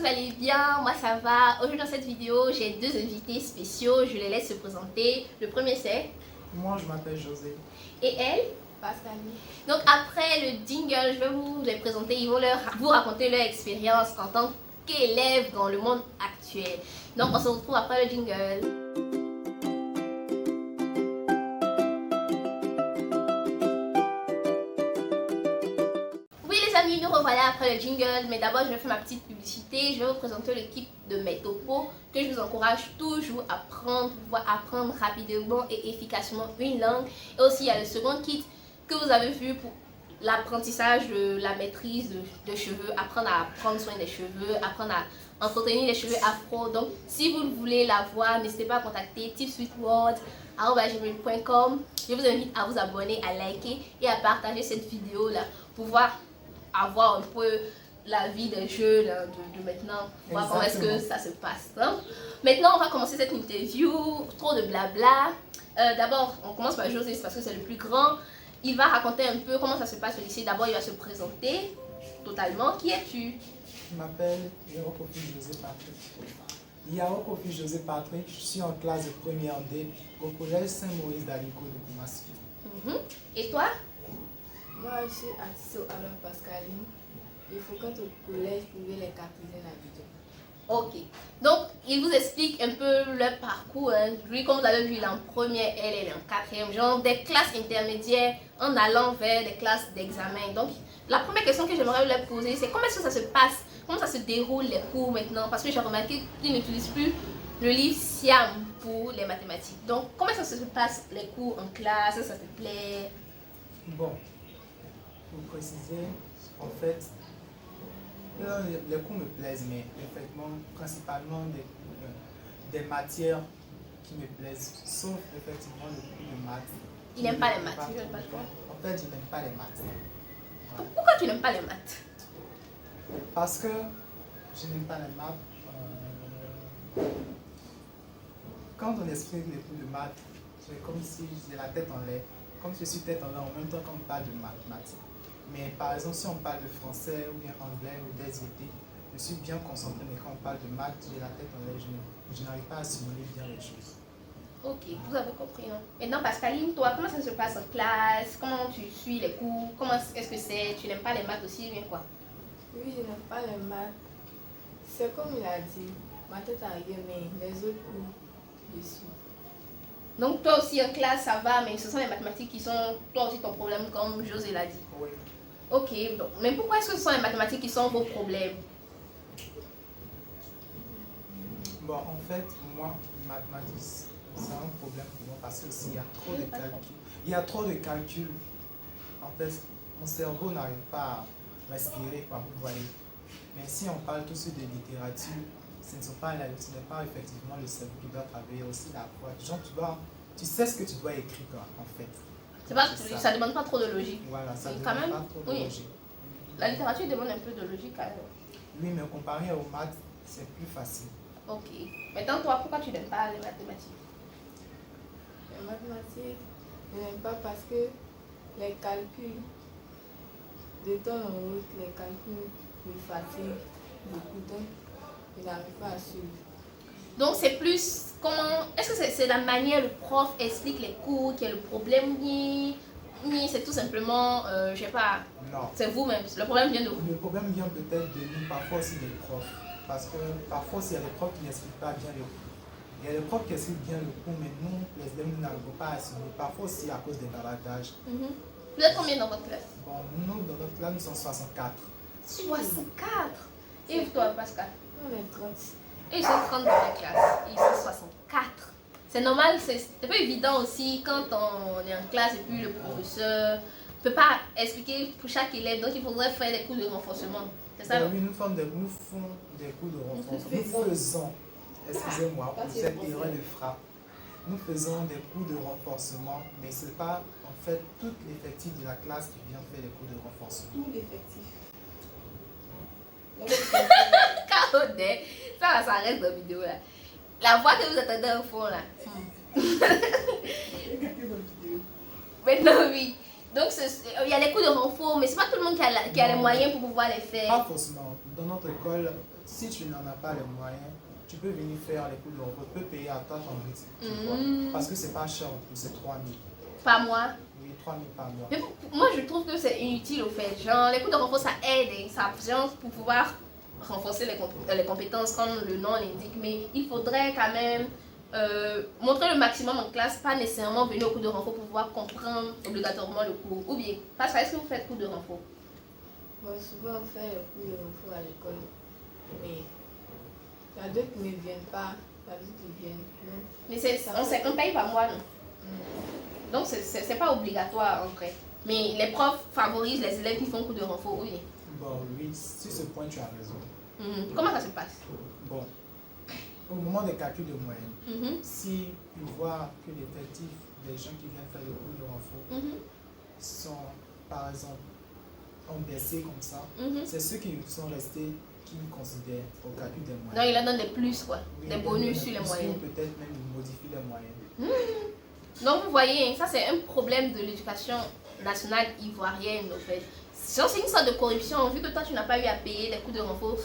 allez bien, moi ça va. Aujourd'hui dans cette vidéo, j'ai deux invités spéciaux, je les laisse se présenter. Le premier c'est... Moi je m'appelle José. Et elle? Pascaline. Donc après le jingle, je vais vous les présenter, ils vont vous raconter leur expérience en tant qu'élève dans le monde actuel. Donc on se retrouve après le jingle. Nous revoilà après le jingle, mais d'abord je vais faire ma petite publicité. Je vais vous présenter l'équipe de Metopo que je vous encourage toujours à pouvoir apprendre rapidement et efficacement une langue. Et aussi il y a le second kit que vous avez vu pour l'apprentissage de la maîtrise de cheveux, apprendre à prendre soin des cheveux, apprendre à entretenir les cheveux afro. Donc si vous voulez la voir, n'hésitez pas à contacter tipsweetworld@gmail.com. Je vous invite à vous abonner, à liker et à partager cette vidéo là pour voir avoir un peu la vie des jeux de maintenant, voir comment est-ce que ça se passe. Hein? Maintenant, on va commencer cette interview, trop de blabla. D'abord, on commence par José, parce que c'est le plus grand. Il va raconter un peu comment ça se passe au lycée. D'abord, il va se présenter totalement. Qui es-tu? Je m'appelle Yarokofi José Patrick. Yarokofi José Patrick, je suis en classe de première D au collège Saint-Maurice d'Aliko de Koumassi. Et toi? Moi, je suis Atiso alors Pascaline. Il faut quand au collège, vous pouvez les cartesiens la vidéo. Ok. Donc, il vous explique un peu leur parcours. Hein. Lui, comme vous avez vu, il est en première, elle est en quatrième. Genre des classes intermédiaires en allant vers des classes d'examen. Donc, la première question que j'aimerais leur poser, c'est comment est-ce que ça se passe? Comment ça se déroule les cours maintenant? Parce que j'ai remarqué qu'ils n'utilisent plus le livre Siam pour les mathématiques. Donc, comment ça se passe les cours en classe? Ça te plaît? Bon. Pour préciser, en fait, les cours me plaisent, mais effectivement, principalement des matières qui me plaisent, sauf effectivement le cours de maths. Il n'aime pas les maths. En fait, je n'aime pas les maths. Ouais. Pourquoi tu n'aimes pas les maths? Parce que je n'aime pas les maths. Quand on explique les cours de maths, c'est comme si j'ai la tête en l'air. Comme si je suis tête en l'air en même temps qu'on parle de mathématiques. Mais par exemple, si on parle de français ou bien anglais ou des SVT, je suis bien concentré, mais quand on parle de maths, j'ai la tête en l'air, je n'arrive pas à simuler bien les choses. Ok, vous avez compris. Hein? Maintenant, Pascaline, toi, comment ça se passe en classe? Comment tu suis les cours? Comment est-ce que c'est? Tu n'aimes pas les maths aussi, ou bien quoi? Oui, je n'aime pas les maths. C'est comme il a dit, ma tête arrive, mais les autres cours, je suis. Donc, toi aussi en classe, ça va, mais ce sont les mathématiques qui sont, toi aussi, ton problème, comme José l'a dit. Oui. Ok, donc, mais pourquoi est-ce que ce sont les mathématiques qui sont vos problèmes? Bon, en fait, moi, les mathématiques, c'est un problème pour moi parce qu'il y a trop de calculs. Il y a trop de calculs. En fait, mon cerveau n'arrive pas à respirer, quoi, vous voyez. Mais si on parle tout de suite de littérature, ce n'est pas effectivement le cerveau qui doit travailler, aussi la voix. Genre, tu sais ce que tu dois écrire, quoi, en fait. Ça ne demande pas trop de logique. Voilà, ça demande quand même, pas trop de logique. La littérature demande un peu de logique quand même. Oui, mais comparé aux maths, c'est plus facile. Ok. Maintenant, toi, pourquoi tu n'aimes pas les mathématiques? Les mathématiques, je n'aime pas parce que les calculs, de temps en autre, les calculs me fatiguent beaucoup. Donc, je n'arrive pas à suivre. Donc, c'est plus comment... Est-ce que c'est la manière le prof explique les cours qui est le problème ni c'est tout simplement, je sais pas, non. C'est vous-même. Le problème vient de vous. Le problème vient peut-être de nous, parfois aussi des profs. Parce que parfois, il y a des profs qui n'expliquent pas bien les cours. Il y a des profs qui expliquent bien le cours, mais nous, les élèves, nous n'arrivons pas à assimiler. Parfois aussi à cause des bavardages. Vous êtes combien dans votre classe? Bon, nous, dans notre classe, nous sommes 64. 64. Et toi, Pascal? On est 30. Et ils sont 30 dans la classe. Ils sont 64. C'est normal, c'est pas évident aussi quand on est en classe et puis le professeur ne peut pas expliquer pour chaque élève. Donc il faudrait faire des cours de renforcement. C'est ça? Oui, nous faisons des cours de renforcement. Nous faisons, excusez-moi pour cette erreur de frappe. Nous faisons des cours de renforcement, mais ce n'est pas en fait tout l'effectif de la classe qui vient faire des cours de renforcement. Tout l'effectif. Caronet, ça reste dans la vidéo là. La voix que vous attendez au fond là. Maintenant oui. Donc il y a les cours de renfort, mais c'est pas tout le monde qui a les moyens pour pouvoir les faire. Pas forcément. dans notre école, si tu n'en as pas les moyens, tu peux venir faire les cours de renfort. Tu peux payer à toi ton rythme. Tu vois. Parce que c'est pas cher en plus, c'est 3 000. Par mois. Oui, 3 000 par mois. Mais moi, je trouve que c'est inutile au fait. Genre, les cours de renfort, ça aide. Hein, ça, genre, pour pouvoir renforcer les compétences, comme le nom l'indique. Mais il faudrait quand même montrer le maximum en classe, pas nécessairement venir au cours de renfort pour pouvoir comprendre obligatoirement le cours. Ou bien, parce que est-ce que vous faites cours de renfort? Bon, souvent on fait le cours de renfort à l'école, mais il y a d'autres qui ne viennent pas, il y a d'autres qui viennent. Non. Mais on paye par mois, non? Donc c'est pas obligatoire en vrai. Mais les profs favorisent les élèves qui font cours de renfort, oui. Bon, oui, sur ce point, tu as raison. Comment ça se passe? Bon, au moment des calculs de moyenne, si tu vois que l'effectif des gens qui viennent faire le cours de renfort sont, par exemple, ont baissé comme ça, c'est ceux qui sont restés qui considèrent au calcul des moyens. Non, il en donne des plus, quoi. Oui, des bonus sur les moyennes. Ou peut-être même ils modifient les moyennes. Donc vous voyez, ça c'est un problème de l'éducation nationale ivoirienne, en fait. C'est une sorte de corruption. Vu que toi tu n'as pas eu à payer les cours de renfort,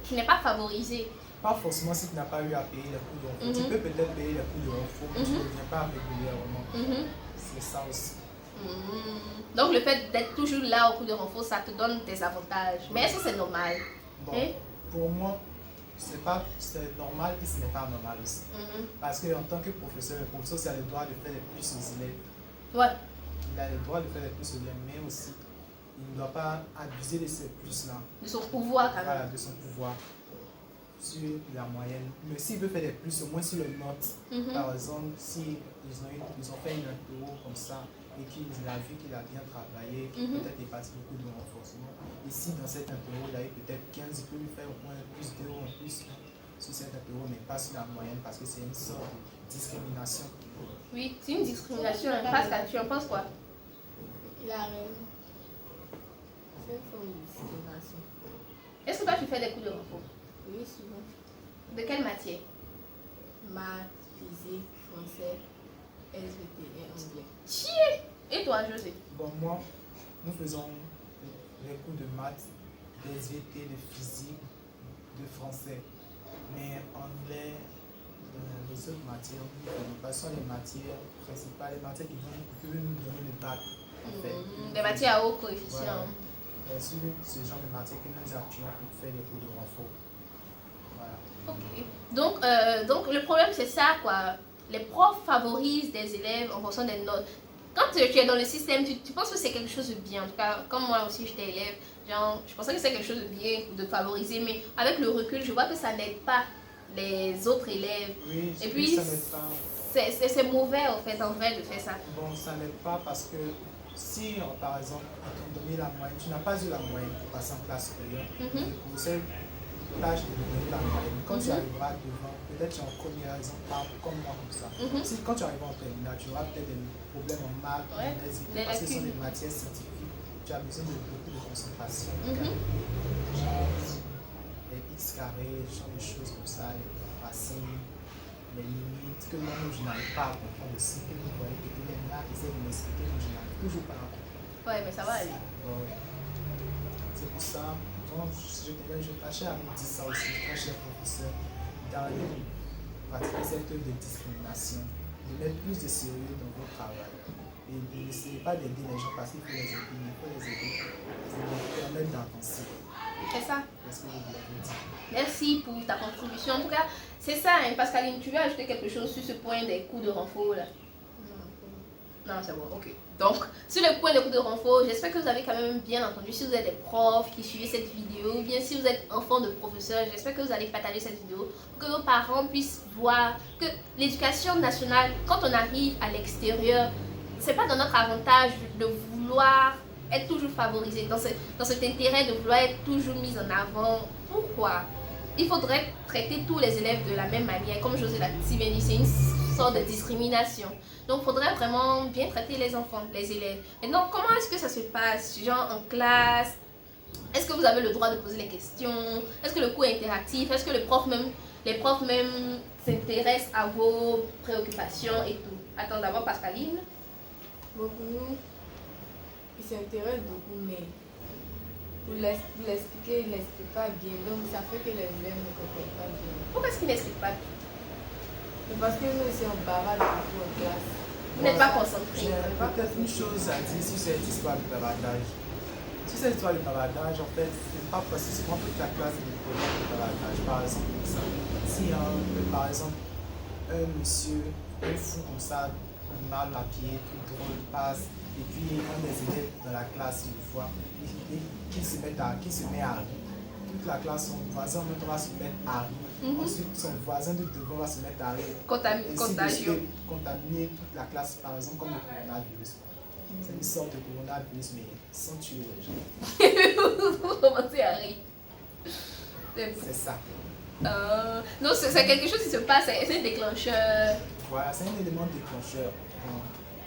tu n'es pas favorisé. Pas forcément si tu n'as pas eu à payer les cours de renfort. Tu peux peut-être payer les cours de renfort, mais tu ne viens pas régulièrement. C'est ça aussi. Donc le fait d'être toujours là au cours de renfort, ça te donne des avantages. Mais est-ce que c'est normal? Bon, pour moi, c'est normal et ce n'est pas normal aussi. Parce qu'en tant que professeur, le professeur aussi a le droit de faire les plus aux élèves. Ouais. Il a le droit de faire les plus aux élèves, mais aussi, il ne doit pas abuser de ces plus-là. De son pouvoir quand même. Voilà, de son pouvoir sur la moyenne. Mais s'il veut faire des plus, au moins sur les notes. Par exemple, si ils ont fait une interro comme ça, et qu'il a vu qu'il a bien travaillé, peut-être il passe beaucoup de renforcement. Ici, dans cette interro, il a eu peut-être 15, il peut lui faire au moins plus 2 ou plus sur cette interro, mais pas sur la moyenne parce que c'est une sorte de discrimination. Oui, c'est une discrimination. Pascal, tu en penses quoi? Il a raison. C'est une forme de discrimination. Est-ce que toi tu fais des cours de renfort? Oui, souvent. De quelle matière? Maths, physique, français, SVT et anglais. Chier! Et toi, José? Bon, moi, nous faisons les cours de maths, de SVT, de physique, de français. Mais anglais, les autres matières, ce sont les matières principales, les matières qui vont nous donner le bac. En fait. Des matières à haut coefficient. Voilà. C'est ce genre de matière que nous appuyons pour faire les cours de renfort. Voilà. Ok. Donc le problème c'est ça quoi. Les profs favorisent des élèves en fonction des notes. Quand tu es dans le système, tu penses que c'est quelque chose de bien. En tout cas, comme moi aussi j'étais élève, genre, je pensais que c'est quelque chose de bien de favoriser, mais avec le recul, je vois que ça n'aide pas les autres élèves. Oui, et puis ça n'aide pas. C'est mauvais en fait, en vrai, de faire ça. Bon, ça n'aide pas parce que si, par exemple, on t'a donné la moyenne, tu n'as pas eu la moyenne pour passer en classe supérieure, le professeur tâche de donner la moyenne. Quand tu arriveras devant, peut-être tu es en première, exemple, comme moi, comme ça. Si quand tu arriveras en terminale, tu auras peut-être des problèmes en maths, parce que ce sont des matières scientifiques, tu as besoin de beaucoup de concentration. Genre les x carrés, genre des choses comme ça, les racines, les limites, que moi je n'arrive pas à comprendre aussi, que vous voyez que les là essaient de m'expliquer, que je n'arrive toujours pas à comprendre. Ouais, mais ça va aller. Ouais. C'est pour ça, je tâchais à me dire ça aussi, très cher professeur, d'arrêter de pratiquer cette œuvre de discrimination, de mettre plus de sérieux dans votre travail. Et n'essayez pas d'aider les gens parce qu'il faut les aider, mais il faut les aider, c'est leur permettre d'avancer. C'est ça. Est-ce que vous l'avez dit? Merci pour ta contribution. En tout cas, c'est ça, hein, Pascaline, tu veux ajouter quelque chose sur ce point des cours de renfort là? Non, c'est bon, ok. Donc, sur le point des cours de renfort, j'espère que vous avez quand même bien entendu. Si vous êtes des profs qui suivez cette vidéo, ou bien si vous êtes enfant de professeur, j'espère que vous allez partager cette vidéo pour que vos parents puissent voir que l'éducation nationale, quand on arrive à l'extérieur, c'est pas dans notre avantage de vouloir être toujours favorisé, dans cet intérêt de vouloir être toujours mis en avant. Pourquoi? Il faudrait traiter tous les élèves de la même manière. Comme José l'a si bien dit, c'est une sorte de discrimination. Donc, il faudrait vraiment bien traiter les enfants, les élèves. Maintenant, comment est-ce que ça se passe? Genre en classe? Est-ce que vous avez le droit de poser les questions? Est-ce que le cours est interactif? Est-ce que les profs même s'intéressent à vos préoccupations et tout? Attends d'abord, Pascaline. Bon, pour nous, ils s'intéressent beaucoup, mais pour l'expliquer, il n'explique pas bien. Donc ça fait que les élèves ne comprennent pas bien. Pourquoi est-ce qu'il n'explique pas? Mais parce que nous aussi on bavarde beaucoup en classe. Vous n'êtes pas J'ai concentré. peut-être une chose à dire sur cette histoire de bavardage. Sur cette histoire de bavardage, en fait, c'est pas parce que c'est pour toute la classe des problèmes de bavardage. Par exemple, comme ça. Si, par exemple, un monsieur, un fou comme ça, mal habillé, tout drôle, passe, et puis un des élèves dans la classe, il le voit, qui se met à rire. Toute la classe, son voisin en même temps va se mettre à rire. Ensuite, son voisin de devant va se mettre à rire. Contagion. Contaminer toute la classe, par exemple, comme le coronavirus. C'est une sorte de coronavirus, mais sans tuer les gens. Vous commencez à rire. C'est ça. Non, c'est quelque chose qui se passe, c'est un déclencheur. Voilà, c'est un élément déclencheur.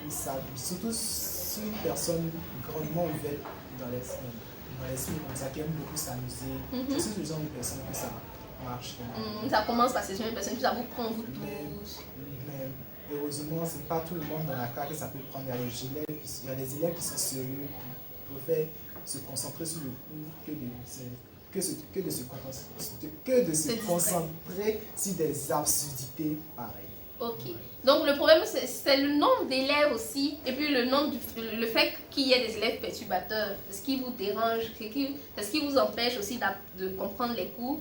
Ils savent, surtout si une personne grandement ouverte dans l'esprit, comme ça, qui aime beaucoup s'amuser. C'est ce genre de personne que ça marche. Ça commence par ces jeunes personnes, puis ça vous prend vous tous. Mais heureusement, c'est pas tout le monde dans la classe que ça peut prendre. Il y a des élèves qui sont sérieux, qui préfèrent se concentrer sur le cours que de se concentrer sur des absurdités pareilles. Ok. Donc le problème c'est le nombre d'élèves aussi, et puis le fait qu'il y ait des élèves perturbateurs, ce qui vous dérange, ce qui vous empêche aussi de comprendre les cours,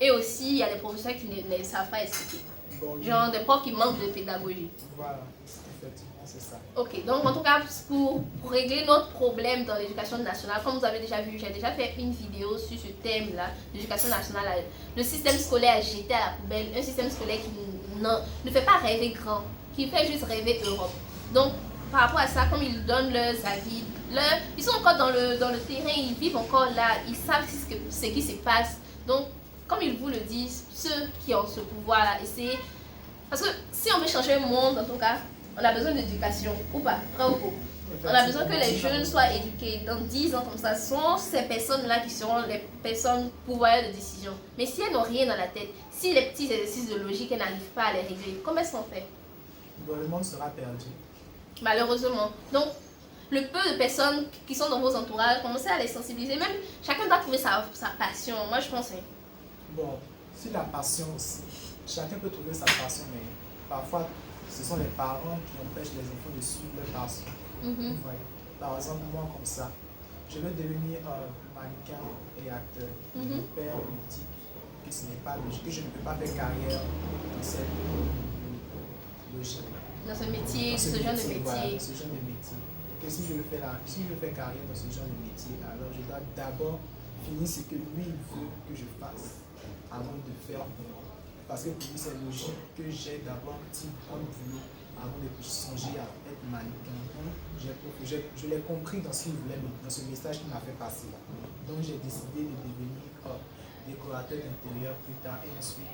et aussi il y a des professeurs qui ne savent pas expliquer. Bon, Genre des profs qui manquent de pédagogie. Voilà, effectivement, c'est ça. Ok, donc en tout cas, pour régler notre problème dans l'éducation nationale, comme vous avez déjà vu, j'ai déjà fait une vidéo sur ce thème-là, l'éducation nationale, le système scolaire jeté à la poubelle, un système scolaire qui ne fait pas rêver grand, qui fait juste rêver Europe. Donc, par rapport à ça, comme ils donnent leurs avis, ils sont encore dans le terrain, ils vivent encore là, ils savent ce qui se passe. Donc, comme ils vous le disent, ceux qui ont ce pouvoir-là, essayez. Parce que si on veut changer le monde, en tout cas, on a besoin d'éducation, ou pas, vrai ou faux. On a besoin que les jeunes soient éduqués. Dans 10 ans comme ça, ce sont ces personnes-là qui seront les personnes pouvoirs de décision. Mais si elles n'ont rien dans la tête, si les petits exercices de logique, elles n'arrivent pas à les régler, comment est-ce qu'on fait? Bon, le monde sera perdu. Malheureusement. Donc, le peu de personnes qui sont dans vos entourages, commencez à les sensibiliser. Même, chacun doit trouver sa passion. Moi, je pense. Bon, si la passion aussi, chacun peut trouver sa passion, mais parfois, ce sont les parents qui empêchent les enfants de suivre leur passion. Vous voyez. Par exemple, moi, comme ça, je veux devenir mannequin et acteur. Mon père me dit que ce n'est pas logique, que je ne peux pas faire carrière dans cette logique. Dans ce métier, ce genre de métier. Voilà, ce genre de métier. Que si je veux faire carrière dans ce genre de métier, alors je dois d'abord finir ce que lui veut que je fasse avant de faire pour moi. Parce que pour lui, c'est logique que j'ai d'abord un petit bon boulot avant de songer à être mannequin. Donc, je l'ai compris dans ce qu'il voulait, dans ce message qu'il m'a fait passer. Donc, j'ai décidé de devenir décorateur d'intérieur plus tard. Et ensuite,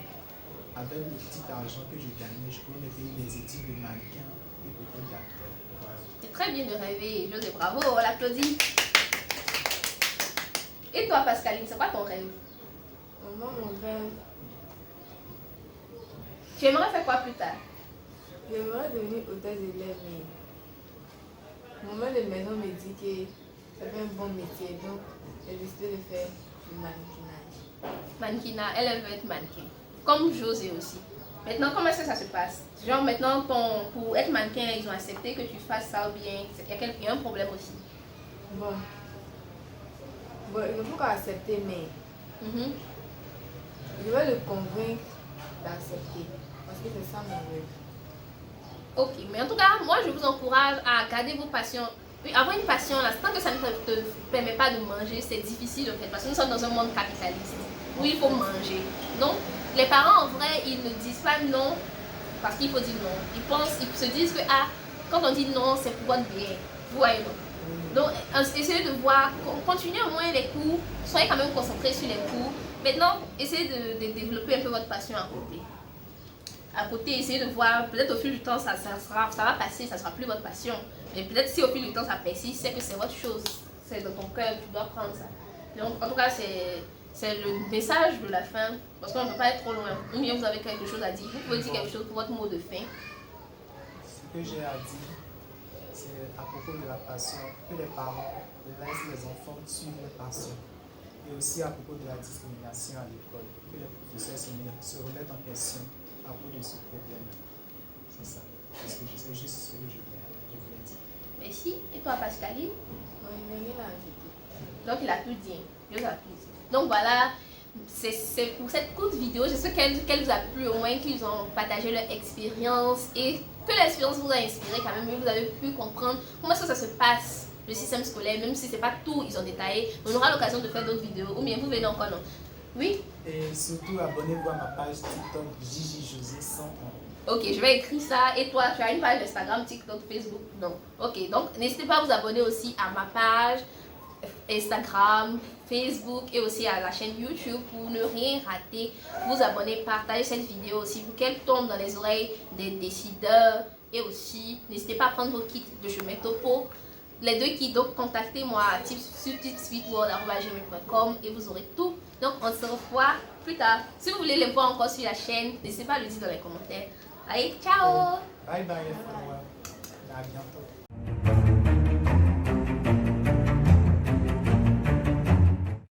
avec le petit argent que je gagnais, je pouvais me payer des études de mannequin et peut-être d'acteur. Voilà. C'est très bien de rêver, José, bravo, on l'applaudit. Et toi, Pascaline, c'est quoi ton rêve? Moi, mon rêve, Tu aimerais faire quoi plus tard? j'aimerais devenir hôtesse de l'air, mais mon maître de maison me dit que ça fait un bon métier, donc j'ai décidé de faire du mannequinage. Mannequinat, elle veut être mannequin. Comme José aussi. Maintenant, comment est-ce que ça se passe? Genre maintenant, pour être mannequin, ils ont accepté que tu fasses ça ou bien il y a un problème aussi. Bon, il faut qu'on accepte, mais je vais le convaincre d'accepter, parce que c'est ça mon rêve. Ok, mais en tout cas, moi je vous encourage à garder vos passions. Oui, avoir une passion là, tant que ça ne te permet pas de manger, c'est difficile en fait, parce que nous sommes dans un monde capitaliste où il faut manger. Donc, les parents en vrai, ils ne disent pas non parce qu'il faut dire non. Ils se disent que quand on dit non, c'est pour votre bien. Vous voyez donc. Donc, essayez de voir, continuez au moins les cours, soyez quand même concentrés sur les cours. Maintenant, essayez de développer un peu votre passion à côté. À côté, essayez de voir, peut-être au fil du temps, ça va passer, ça ne sera plus votre passion. Mais peut-être si au fil du temps, ça persiste, c'est que c'est votre chose. C'est dans ton cœur, tu dois prendre ça. Donc, en tout cas, c'est le message de la fin, parce qu'on ne peut pas être trop loin. Ou bien vous avez quelque chose à dire, vous pouvez dire quelque chose pour votre mot de fin. Ce que j'ai à dire, c'est à propos de la passion, que les parents laissent les enfants suivre leur passion. Et aussi à propos de la discrimination à l'école, que les professeurs se remettent en question à propos de ce problème. C'est ça. C'est juste ce que je voulais dire. Merci. Et toi, Pascaline? Non, il n'y a rien à ajouter. Donc, il a tout dit. Dieu a tout dit. Donc, voilà. C'est pour cette courte vidéo. J'espère qu'elle vous a plu, au moins qu'ils ont partagé leur expérience et que l'expérience vous a inspiré quand même. Vous avez pu comprendre comment est-ce que ça se passe, le système scolaire, même si c'est pas tout, ils ont détaillé. On aura l'occasion de faire d'autres vidéos ou bien vous venez encore, non? Oui? Et surtout, abonnez-vous à ma page TikTok Gigi José 101. Ok, je vais écrire ça. Et toi, tu as une page Instagram, TikTok, Facebook? Non. Ok, donc n'hésitez pas à vous abonner aussi à ma page Instagram, Facebook et aussi à la chaîne YouTube pour ne rien rater. Vous abonner, partagez cette vidéo aussi pour qu'elle tombe dans les oreilles des décideurs. Et aussi, n'hésitez pas à prendre vos kits de chemin topo. Les 2 kits, donc contactez-moi sur tipsweetworld@gmail.com et vous aurez tout. Donc on se revoit plus tard. Si vous voulez les voir encore sur la chaîne, n'hésitez pas à le dire dans les commentaires. Allez, ciao! Bye bye les followers. À bientôt.